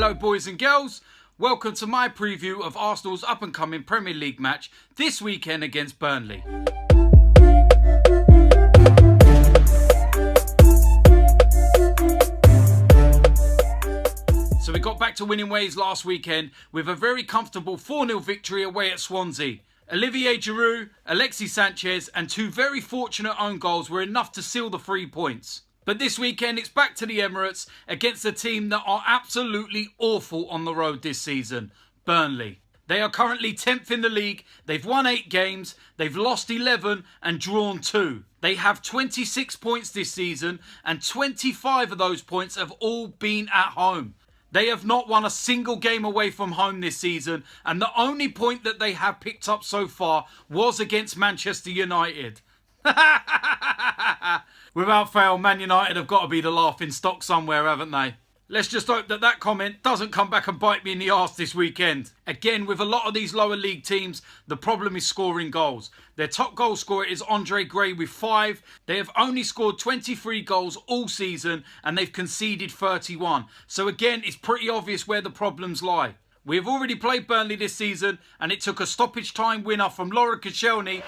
Hello boys and girls, welcome to my preview of Arsenal's up and coming Premier League match this weekend against Burnley. So we got back to winning ways last weekend with a very comfortable 4-0 victory away at Swansea. Olivier Giroud, Alexis Sanchez and two very fortunate own goals were enough to seal the 3 points. But this weekend it's back to the Emirates against a team that are absolutely awful on the road this season, Burnley. They are currently 10th in the league, they've won 8 games, they've lost 11 and drawn 2. They have 26 points this season and 25 of those points have all been at home. They have not won a single game away from home this season and the only point that they have picked up so far was against Manchester United. Without fail, Man United have got to be the laughing stock somewhere, haven't they? Let's just hope that that comment doesn't come back and bite me in the arse this weekend. Again, with a lot of these lower league teams, the problem is scoring goals. Their top goal scorer is Andre Gray with 5. They have only scored 23 goals all season and they've conceded 31. So again, it's pretty obvious where the problems lie. We have already played Burnley this season and it took a stoppage time winner from Koscielny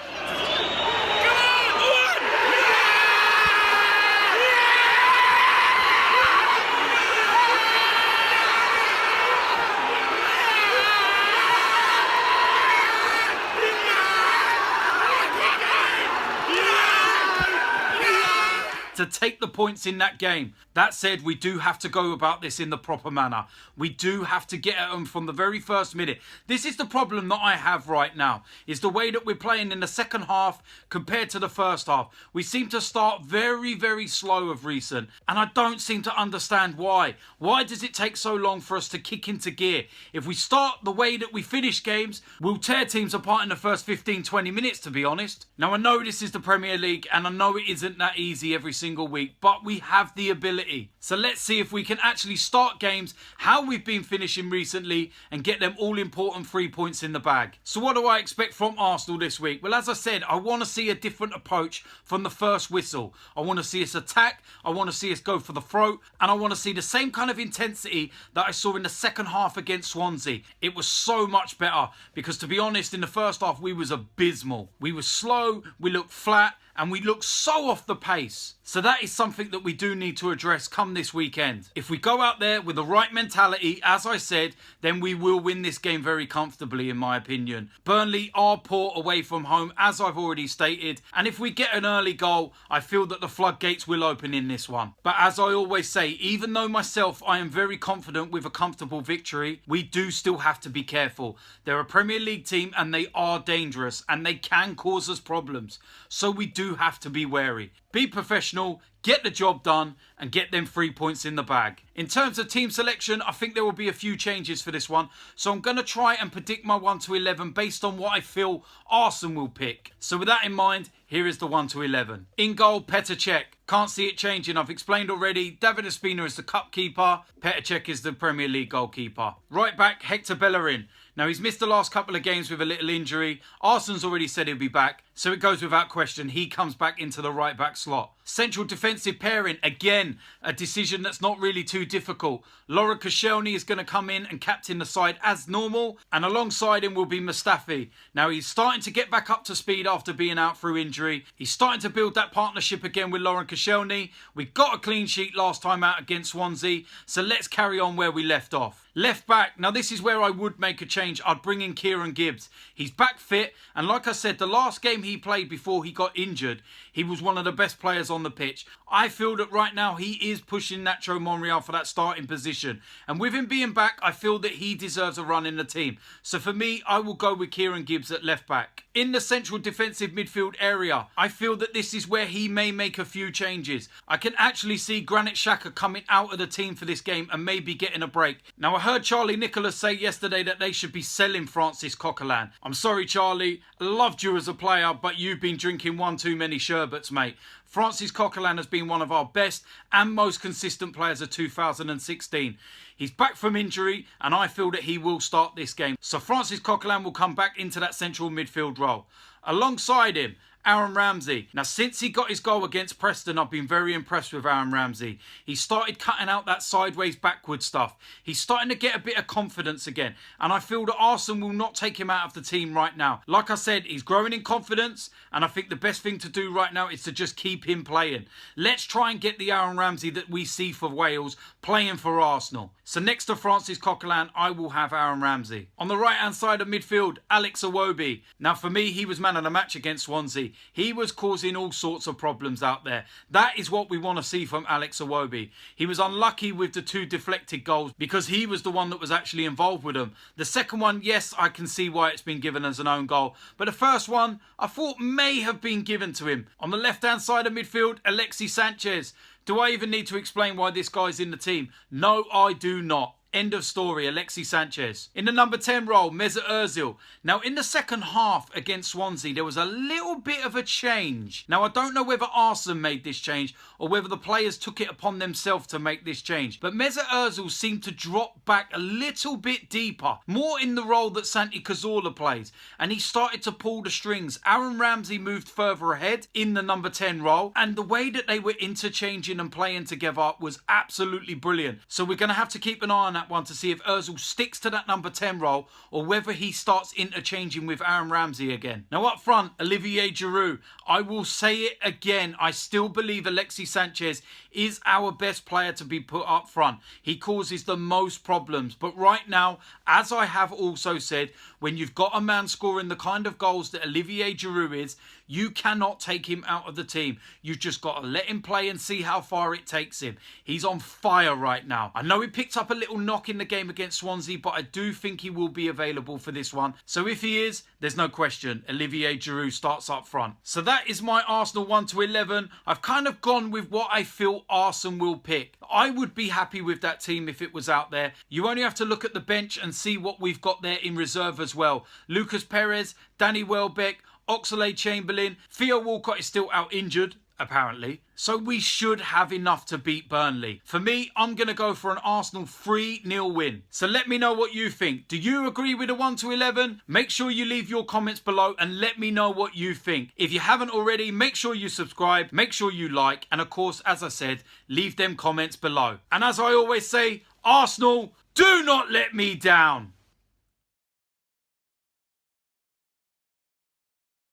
to take the points in that game. That said, we do have to go about this in the proper manner. We do have to get at them from the very first minute. This is the problem that I have right now, is the way that we're playing in the second half compared to the first half. We seem to start very, very slow of recent, and I don't seem to understand why. Why does it take so long for us to kick into gear? If we start the way that we finish games, we'll tear teams apart in the first 15-20 minutes, to be honest. Now, I know this is the Premier League, and I know it isn't that easy every single week, but we have the ability. So let's see if we can actually start games how we've been finishing recently and get them all important 3 points in the bag. So what do I expect from Arsenal this week? Well, as I said, I want to see a different approach from the first whistle. I want to see us attack, I want to see us go for the throat, and I want to see the same kind of intensity that I saw in the second half against Swansea. It was so much better because, to be honest, in the first half we was abysmal. We were slow, we looked flat, and we look so off the pace. So that is something that we do need to address come this weekend. If we go out there with the right mentality, as I said, then we will win this game very comfortably, in my opinion. Burnley are poor away from home, as I've already stated, and if we get an early goal, I feel that the floodgates will open in this one. But as I always say, even though myself I am very confident with a comfortable victory, we do still have to be careful. They're a Premier League team and they are dangerous and they can cause us problems. So we do have to be wary. Be professional, get the job done and get them 3 points in the bag. In terms of team selection, I think there will be a few changes for this one. So I'm going to try and predict my 1 to 11 based on what I feel Arsenal will pick. So with that in mind, here is the 1 to 11. In goal, Cech. Can't see it changing. I've explained already. David Ospina is the cup keeper. Cech is the Premier League goalkeeper. Right back, Bellerin. Now, he's missed the last couple of games with a little injury. Arsenal's already said he'll be back, so it goes without question. He comes back into the right back slot. Central defensive pairing, again, a decision that's not really too difficult. Koscielny is going to come in and captain the side as normal, and alongside him will be Mustafi. Now, he's starting to get back up to speed after being out through injury. He's starting to build that partnership again with Koscielny. We got a clean sheet last time out against Swansea, so let's carry on where we left off. Left back, now this is where I would make a change. I'd bring in Kieran Gibbs. He's back fit, and like I said, the last game he played before he got injured, he was one of the best players on the pitch. I feel that right now he is pushing Monreal for that starting position, and with him being back, I feel that he deserves a run in the team. So for me, I will go with Kieran Gibbs at left back. In the central defensive midfield area, I feel that this is where he may make a few changes. I can actually see Xhaka coming out of the team for this game and maybe getting a break. Now, I heard Charlie Nicholas say yesterday that they should be selling Francis Coquelin. I'm sorry, Charlie. I loved you as a player, but you've been drinking one too many sherbets, mate. Francis Coquelin has been one of our best and most consistent players of 2016. He's back from injury and I feel that he will start this game. So Francis Coquelin will come back into that central midfield role. Alongside him, Aaron Ramsey. Now, since he got his goal against Preston, I've been very impressed with Aaron Ramsey. He started cutting out that sideways backward stuff. He's starting to get a bit of confidence again. And I feel that Arsenal will not take him out of the team right now. Like I said, he's growing in confidence. And I think the best thing to do right now is to just keep him playing. Let's try and get the Aaron Ramsey that we see for Wales playing for Arsenal. So next to Francis Coquelin, I will have Aaron Ramsey. On the right-hand side of midfield, Alex Iwobi. Now, for me, he was man of the match against Swansea. He was causing all sorts of problems out there. That is what we want to see from Alex Iwobi. He was unlucky with the 2 deflected goals because he was the one that was actually involved with them. The second one, yes, I can see why it's been given as an own goal. But the first one, I thought may have been given to him. On the left-hand side of midfield, Alexis Sanchez. Do I even need to explain why this guy's in the team? No, I do not. End of story, Alexis Sanchez. In the number 10 role, Mesut Ozil. Now, in the second half against Swansea, there was a little bit of a change. Now, I don't know whether Arsenal made this change or whether the players took it upon themselves to make this change. But Mesut Ozil seemed to drop back a little bit deeper, more in the role that Santi Cazorla plays. And he started to pull the strings. Aaron Ramsey moved further ahead in the number 10 role. And the way that they were interchanging and playing together was absolutely brilliant. So we're going to have to keep an eye on that one to see if Ozil sticks to that number 10 role or whether he starts interchanging with Aaron Ramsey again. Now up front, Olivier Giroud. I will say it again. I still believe Alexis Sanchez is our best player to be put up front. He causes the most problems. But right now, as I have also said, when you've got a man scoring the kind of goals that Olivier Giroud is, you cannot take him out of the team. You've just got to let him play and see how far it takes him. He's on fire right now. I know he picked up a little knock in the game against Swansea, but I do think he will be available for this one. So if he is, there's no question. Olivier Giroud starts up front. So that is my Arsenal 1 to 11. I've kind of gone with what I feel Arsenal will pick. I would be happy with that team if it was out there. You only have to look at the bench and see what we've got there in reserve as well. Lucas Perez, Danny Welbeck, Oxlade-Chamberlain. Theo Walcott is still out injured, apparently. So we should have enough to beat Burnley. For me, I'm going to go for an Arsenal 3-0 win. So let me know what you think. Do you agree with a 1 to 11? Make sure you leave your comments below and let me know what you think. If you haven't already, make sure you subscribe, make sure you like, and of course, as I said, leave them comments below. And as I always say, Arsenal, do not let me down.